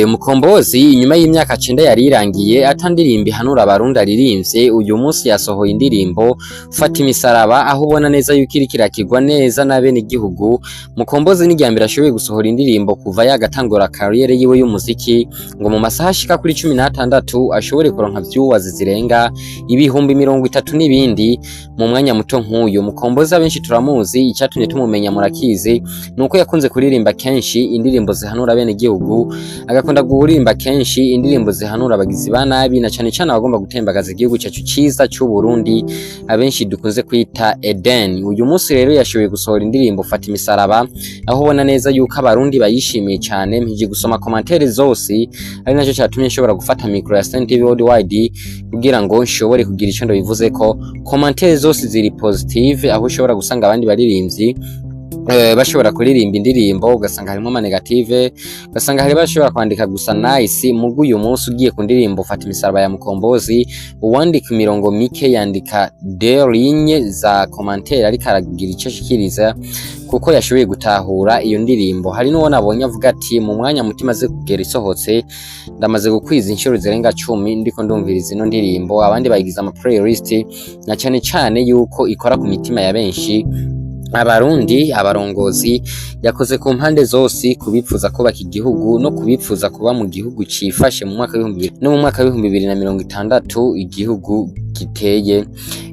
Mukombozi inyuma y'imyaka 9 yarirangiye atandirimba hanura abarundi aririmvye uyu munsi yasohoye indirimbo Fata Imisaraba aho ubona neza yuko kirakigwa neza n'abene igihugu. Mukombozi n'iryambere ashoboye gusohora indirimbo kuva yagatangura career yiwe y'umuziki ngo mu masaha ashika kuri 16 ashobore kuronka viewers zirenga ibihumbi 30 n'ibindi mu mwanya muto nk'uyu. Mukombozi abenshi turamuzi, icyatumye tumumenya murakizi nuko yakunze kuririmba kenshi indirimbo zihanura abene igihugu, agakunda guhurimba kenshi indirimbo zihanura abagizi ba nabi na cyane cyane abagomba gutembagaza igihugu cyacu ciza cy'u Burundi abenshi dukunze kwita Eden. Uyu munsi rero yashoboye gusohora indirimbo Fata Imisaraba aho ubona neza yuko abarundi bayishimiye cyane. Mpije gusoma commentaire zose ari nacyo cyatumye nshobora gufata micro ya Stand TV Worldwide kugira ngo nshobore kugira icyo ndabivuze ko commentaire zose ziri positive, aho ushobora gusanga abandi baririmbyi bashobora kuririmba indirimbo ugasanga harimo ama negative, ugasanga hari bashobora kwandika gusa nice. Mugu uyu munsi ugiye ku ndirimbo Fata Imisaraba ya Mukombozi uwandika imirongo mike yandika de ligne za commentaire ariko aragira icyo shikiriza kuko yashoboye gutahura iyo ndirimbo. Hari n'uwo nabonye avuga ati mu mwanya mutima ze kugera isohotse ndamaze gukwiza inshuro zirenga 10 ndiko ndumviriza ino ndirimbo. Abandi bayigiza ama playlist na cyane cyane yuko ikora ku mitima ya benshi abarundi abarongozi. Yakoze ku mpande zose kubipfuza kubaka igihugu no kubipfuza kuba mu gihugu cifashe mu mwaka wa 2060 igihugu giteye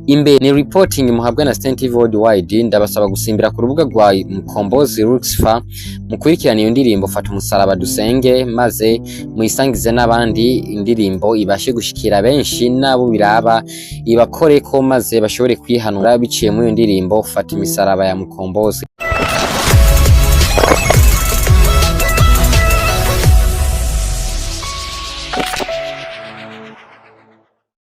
imbere. Ni reporting muhabwa na Stand TV Worldwide. Ndabasaba gusimbira ku rubuga rwa Mukombozi Luxfa mukurikirana iyo ndirimbo Fata Umusaraba dusenge maze muyisangize n'abandi, indirimbo ibashe gushikira benshi nabo biraba ibakore ko maze bashobore kwihanura biciye mu iyo ndirimbo Fata Imisaraba ya Mukombozi.